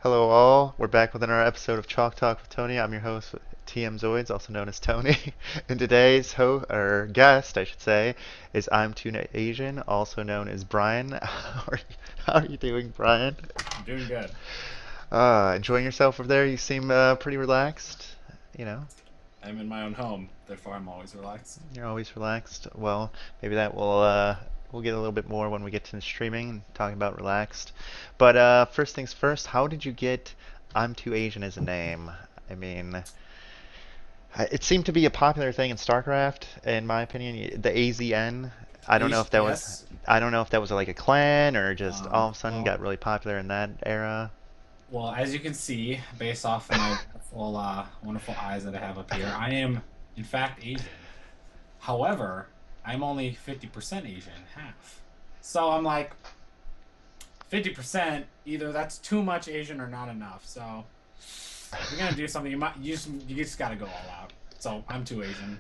Hello all, we're back with another episode of Chalk Talk with Tony. I'm your host, Tmzoids, also known as Tony. And today's or guest, I should say, is ImTooAsian, also known as Brian. How are you doing, Brian? I'm doing good. Enjoying yourself over there? You seem pretty relaxed, you know? I'm in my own home, therefore I'm always relaxed. You're always relaxed. Well, maybe that will we'll get a little bit more when we get to the streaming and talking about relaxed. But first things first, how did you get I'm Too Asian as a name? I mean, it seemed to be a popular thing in StarCraft, in my opinion. The AZN. I don't know if that was Yes. I don't know if that was like a clan or just all of a sudden Well, got really popular in that era. as you can see, based off of my wonderful eyes that I have up here, I am in fact Asian. However, I'm only 50% Asian, half. So I'm like 50%. Either that's too much Asian or not enough. So if you're gonna do something, you just gotta go all out. So I'm too Asian.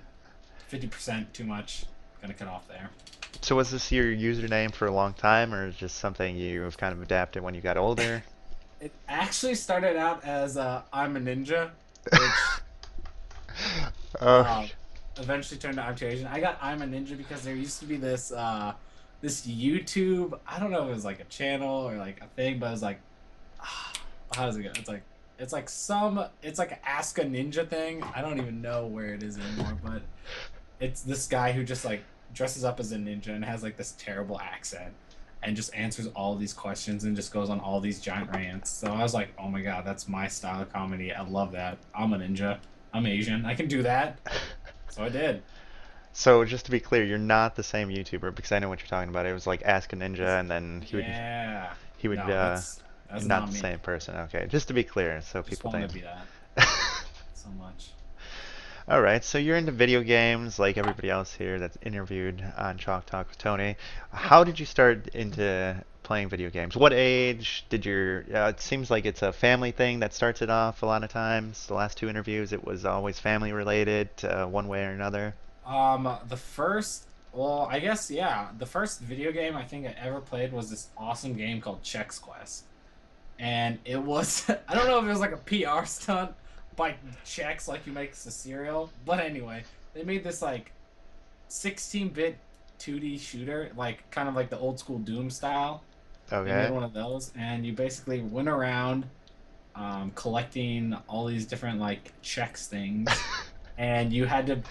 50% too much. Gonna cut off there. So was this your username for a long time, or is it just something you've kind of adapted when you got older? It actually started out as I'm a ninja, which Oh, uh, eventually turned to I'm too Asian. I got I'm a ninja because there used to be this YouTube. I don't know if it was like a channel or like a thing, but it was like how does it go? It's like an Ask a Ninja thing. I don't even know where it is anymore, but it's this guy who just like dresses up as a ninja and has like this terrible accent and just answers all these questions and just goes on all these giant rants. So I was like, oh my god, that's my style of comedy. I love that. I'm a ninja. I'm Asian. I can do that. So I did. so just to be clear, you're not the same YouTuber because I know what you're talking about. It was like Ask a Ninja, and then Yeah. he would No, that's not not the me. same person. Okay, just to be clear, so Just people wanted think. to be that so much. All right, so you're into video games like everybody else here that's interviewed on Chalk Talk with Tony. How did you start into playing video games? What age did your? It seems like it's a family thing that starts it off a lot of times. The last two interviews, it was always family related, one way or another. I guess yeah. The first video game I think I ever played was this awesome game called Chex Quest. And it was I don't know if it was like a PR stunt by Chex like you makes the cereal, but anyway, they made this like 16-bit 2D shooter, like kind of like the old school Doom style. They made Okay. one of those, and you basically went around collecting all these different like Chex things, and you had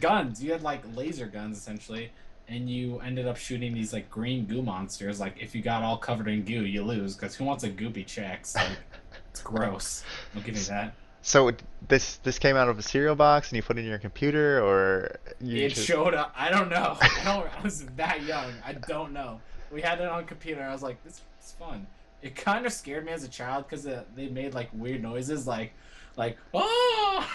guns, you had like laser guns essentially, and you ended up shooting these like green goo monsters. Like if you got all covered in goo, you lose because who wants a goopy Chex? Like it's gross. Don't give me S- that. So this came out of a cereal box and you put it in your computer, or you It just showed up. I don't know. I was that young. I don't know. We had it on computer. I was like, this is fun. It kind of scared me as a child because they made like weird noises, like oh.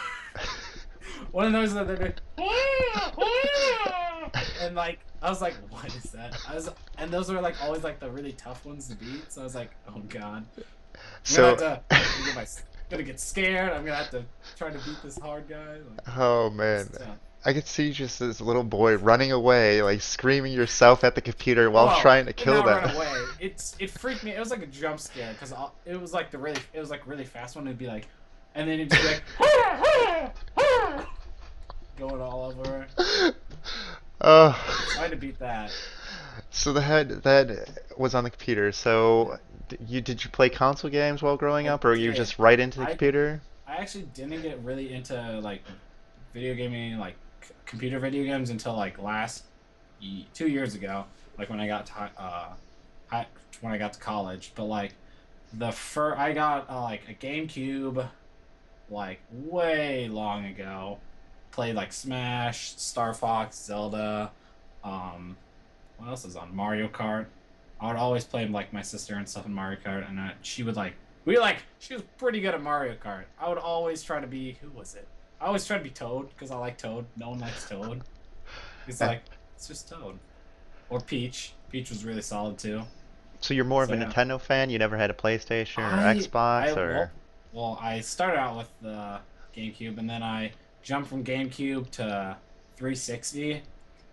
One of the noises that they made, "Ah, ah," and like I was like, what is that? And those were like always like the really tough ones to beat. So I was like, oh god, I'm gonna have so to. Gonna get scared. I'm gonna have to try to beat this hard guy. Like, oh it's man. tough. I could see just this little boy running away, like screaming yourself at the computer while Well, trying to did kill not run them. away. It freaked me. It was like a jump scare because it was like really fast one. It'd be like, and then it'd just be like going all over. Oh, I tried to beat that. so that was on the computer. Yeah. So did you play console games while growing I up, or you did. just right into the I computer? I actually didn't get really into like video gaming, like computer video games until like 2 years ago, like hi- when I got to college. But like I got like a GameCube like way long ago. Played like Smash, Star Fox, Zelda. Um, what else is on Mario Kart? I would always play like my sister and stuff in Mario Kart, and she would like she was pretty good at Mario Kart. I would always try to be who was it? I always try to be Toad because I like Toad. No one likes Toad. It's Eh, like it's just Toad or Peach. Peach was really solid too. So you're more of So a yeah, Nintendo fan? You never had a PlayStation or I I Xbox or? well I started out with the GameCube and then I jumped from GameCube to 360, and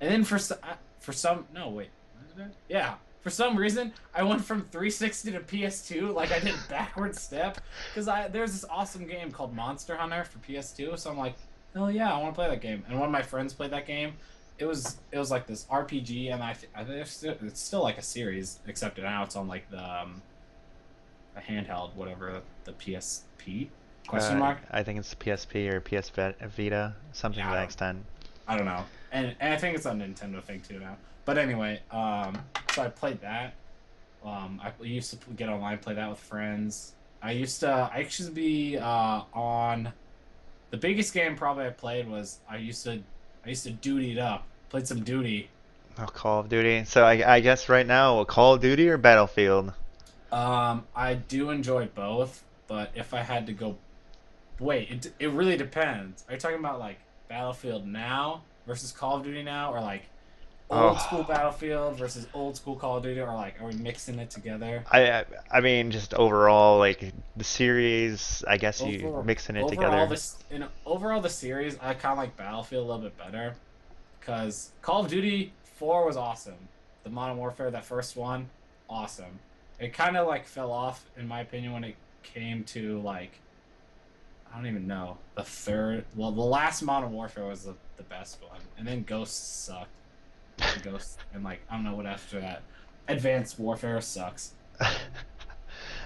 then for some no wait, what is it? Yeah. For some reason, I went from 360 to PS2 like I did backward step because I there's this awesome game called Monster Hunter for PS2. So I'm like, hell yeah, I want to play that game. And one of my friends played that game. It was like this RPG, and I think it's still like a series, except now it's on like the handheld, whatever the PSP question mark. I think it's PSP or Vita, something to Yeah, that extent. I don't know. And I think it's a Nintendo thing too now. But anyway, so I played that. I used to get online, play that with friends. I used to be on the biggest game probably I played was I used to duty it up. Played some duty. Oh, Call of Duty. So I guess right now, Call of Duty or Battlefield? I do enjoy both, but if I had to go, wait, it really depends. Are you talking about like Battlefield now versus Call of Duty now, or like old school Oh, Battlefield versus old school Call of Duty, or like are we mixing it together? I mean, just overall, like the series. I guess you Overall, mixing it together. overall the series, I kind of like Battlefield a little bit better because Call of Duty 4 was awesome. The Modern Warfare, that first one, awesome. It kind of like fell off in my opinion when it came to like I don't even know the third. Well, the last Modern Warfare was the best one, and then Ghosts sucked. Ghosts and like I don't know what after that. Advanced Warfare sucks.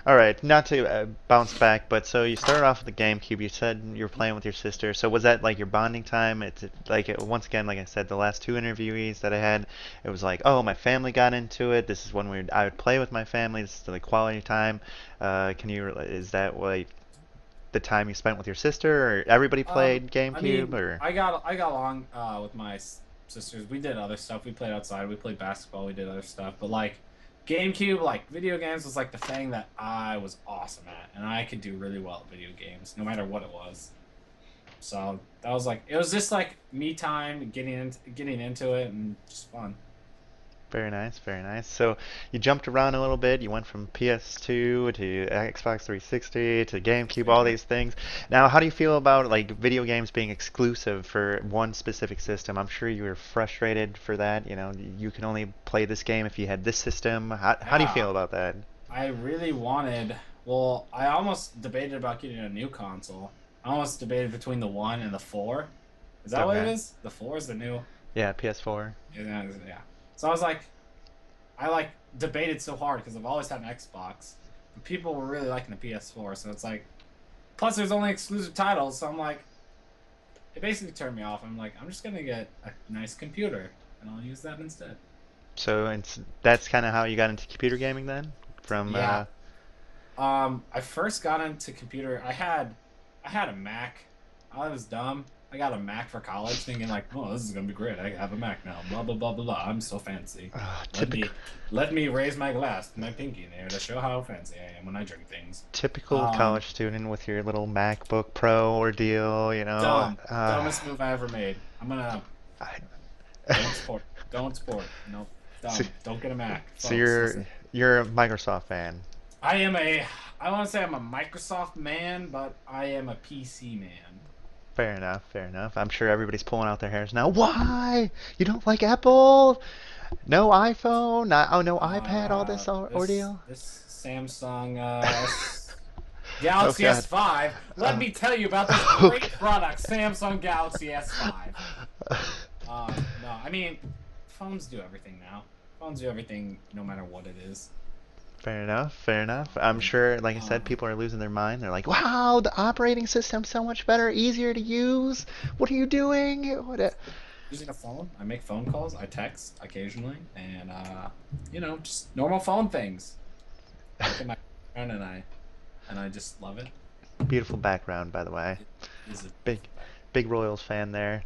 All right, not to bounce back, but so you started off with the GameCube. You said you were playing with your sister. So was that like your bonding time? It's like once again, like I said, the last two interviewees that I had, it was like, oh, my family got into it. This is when I would play with my family. This is the quality time. Is that like the time you spent with your sister, or everybody played I GameCube, mean, or? I got along with my sisters. We did other stuff. We played outside. We played basketball. We did other stuff. But like GameCube, like video games was like the thing that I was awesome at, and I could do really well at video games, no matter what it was. So that was like it was just like me time, getting into it, and just fun. Very nice, very nice. So you jumped around a little bit. You went from PS2 to Xbox 360 to GameCube, all Yeah. these things. Now, how do you feel about like video games being exclusive for one specific system? I'm sure you were frustrated for that. You know, you can only play this game if you had this system. How do you Yeah. feel about that? I really wanted. Well, I almost debated about getting a new console. I almost debated between the one and the four. Is that what it Okay. is? The four is the new. Yeah, PS4. Yeah. Yeah. So I was like, I like debated so hard because I've always had an Xbox. And people were really liking the PS4, so it's like. Plus, there's only exclusive titles, so I'm like, it basically turned me off. I'm like, I'm just gonna get a nice computer, and I'll use that instead. So that's kind of how you got into computer gaming then? From Yeah. I first got into computer. I had a Mac. I was dumb. I got a Mac for college, thinking like, "Oh, this is gonna be great. I have a Mac now." Blah blah blah blah blah. I'm so fancy. Let typical me let me raise my glass, my pinky in there to show how fancy I am when I drink things. typical Um, college student with your little MacBook Pro ordeal, you know. dumbest move I ever made. I'm gonna I, don't support. Nope, so, dumb. Don't get a Mac, so folks. Listen, you're a Microsoft fan. I am a. I want to say I'm a Microsoft man, but I am a PC man. Fair enough, fair enough. I'm sure everybody's pulling out their hairs now. Why? You don't like Apple? No iPhone? Oh, no iPad? All this ordeal? This Samsung Galaxy Oh God. S5. Let Uh, me tell you about this great okay. product, Samsung Galaxy S5. No, I mean, phones do everything now. Phones do everything, no matter what it is. Fair enough, fair enough. I'm sure, like I said, Um, people are losing their mind. They're like, "Wow, the operating system's so much better, easier to use. What are you doing?" Using a phone, I make phone calls. I text occasionally, and just normal phone things. Look at my phone, and I just love it. Beautiful background, by the way. It is a Big, beautiful big Royals fan there.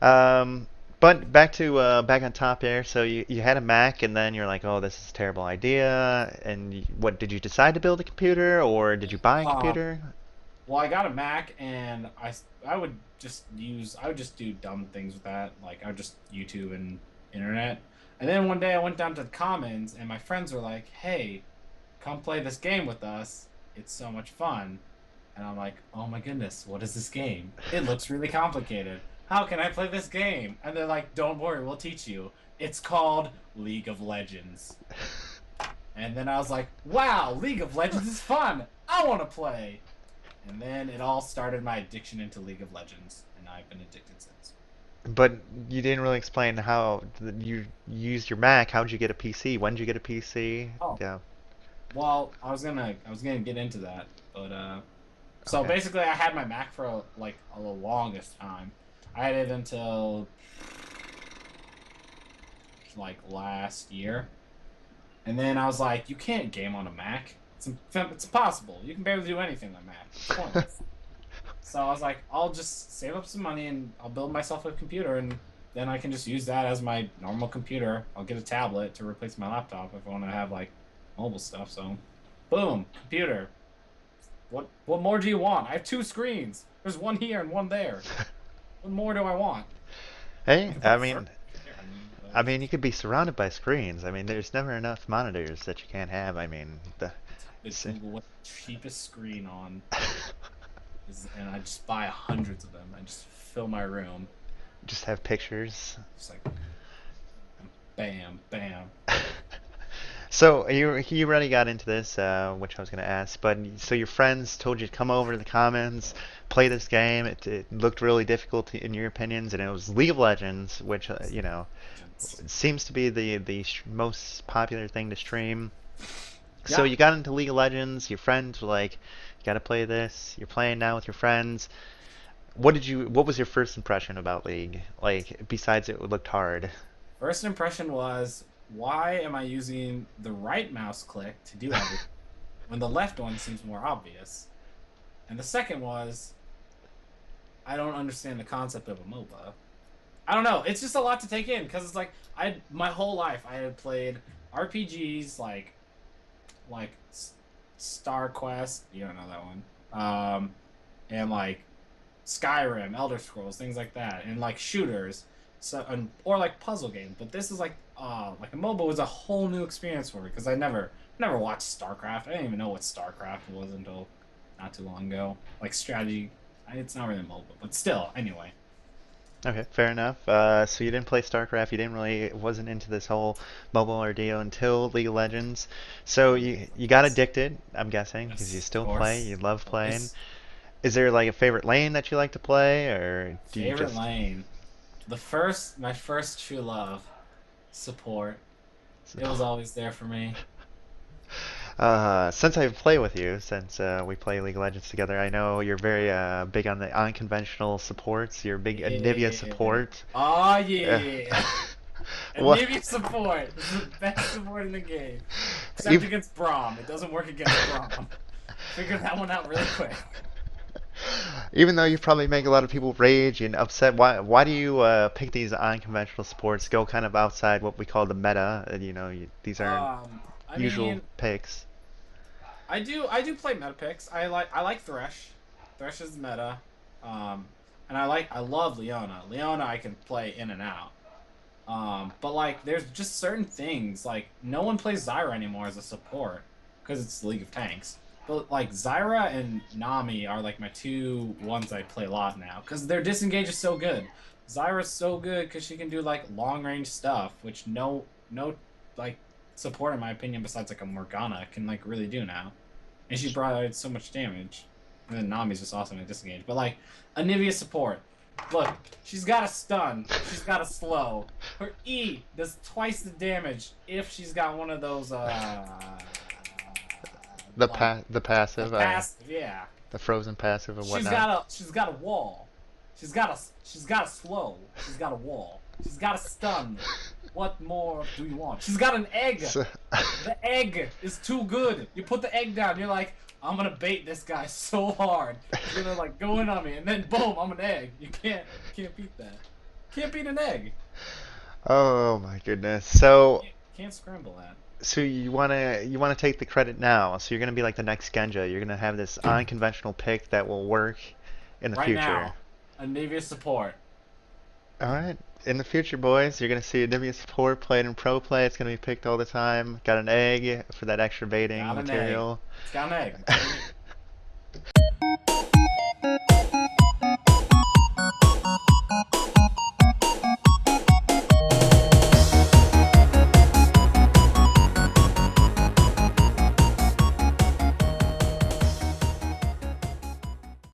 Um, but back on top there. So you had a Mac, and then you're like, "Oh, this is a terrible idea." And what did you decide to build a computer, or did you buy a computer? Well, I got a Mac, and I would I would just do dumb things with that. Like I would just YouTube and internet. And then one day I went down to the Commons, and my friends were like, "Hey, come play this game with us. It's so much fun." And I'm like, "Oh my goodness, what is this game? It looks really complicated. How can I play this game?" And they're like, "Don't worry, we'll teach you. It's called League of Legends." And then I was like, wow, League of Legends is fun. I want to play. And then it all started my addiction into League of Legends, and I've been addicted since. But you didn't really explain how you used your Mac. How'd you get a PC? When did you get a PC? Oh, Yeah. well, I was gonna get into that, but so Okay. basically, I had my Mac for like the longest time. I had it until like last year, and then I was like, you can't game on a Mac. It's impossible. You can barely do anything on Mac. It's pointless. So I was like, I'll just save up some money and I'll build myself a computer, and then I can just use that as my normal computer. I'll get a tablet to replace my laptop if I want to have like mobile stuff. So, boom, computer. What more do you want? I have two screens. There's one here and one there. What more do I want? I Hey, can put I a furnace mean, here. I mean, you could be surrounded by screens. I mean, there's never enough monitors that you can't have. I mean, It's Google what the cheapest screen on is, and I just buy hundreds of them. I just fill my room. just have pictures. Just like bam, bam. So you already got into this, which I was gonna ask. But so your friends told you to come over to the Commons, play this game. It looked really difficult in your opinions, and it was League of Legends, which seems to be the most popular thing to stream. So Yeah. you got into League of Legends. Your friends were like, "You got to play this." You're playing now with your friends. What was your first impression about League? Like besides it looked hard. First impression was, why am I using the right mouse click to do everything when the left one seems more obvious? And the second was, I don't understand the concept of a MOBA. I don't know. It's just a lot to take in because it's like my whole life I had played RPGs like Star Quest, you don't know that one, and like Skyrim, Elder Scrolls, things like that, and like shooters, so or like puzzle games. But this is like a MOBA was a whole new experience for me because I never watched StarCraft. I didn't even know what StarCraft was until not too long ago. Like strategy, it's not really MOBA, but still. Anyway, Okay, fair enough. So you didn't play StarCraft. You didn't really wasn't into this whole mobile ordeal until League of Legends. So till League of you got Legends. addicted, I'm guessing, because you Yes, of still play. You course. love playing. Always. Is there like a favorite lane that you like to play, or do you Favorite just? lane. My first true love, support. It was always there for me. Since I play with you, since we play League of Legends together, I know you're very big on the unconventional supports. You're a big Anivia Yeah. support. Oh Uh, yeah. what? Anivia support. This is the best support in the game. Except If, against Braum. It doesn't work against Braum. Figured that one out really quick. Even though you probably make a lot of people rage and upset, why do you pick these unconventional sports? Go kind of outside what we call the meta. These aren't I usual mean, picks. I do play meta picks. I like Thresh. Thresh is meta. Um and I love Leona. Leona I can play in and out. But like, there's just certain things like no one plays Zyra anymore as a support because it's League of Tanks. But like Zyra and Nami are like my two ones I play a lot now because their disengage is so good. Zyra's so good because she can do like long range stuff, which no like support in my opinion besides like a Morgana can like really do now, and she provides so much damage. And then Nami's just awesome at disengage. But like Anivia support, look, she's got a stun. She's got a slow. Her E does twice the damage if she's got one of those like The the passive, passive, yeah. the frozen passive and She's whatnot. got a wall. She's got a slow. She's got a wall. She's got a stun. What more do you want? She's got an egg. So, The egg is too good. You put the egg down, you're like, I'm gonna bait this guy so hard. He's gonna like go in on me, and then boom, I'm an egg. You can't beat that. Can't beat an egg. oh my goodness. So Can't scramble that. so you wanna take the credit now. So you're gonna be like the next Genja. You're gonna have this unconventional pick that will work in the Right future. now, a Navy support. All right. In the future, boys, you're gonna see Anivia support played in pro play. It's gonna be picked all the time. Got an egg for that extra baiting Got an egg. material. It's got an egg.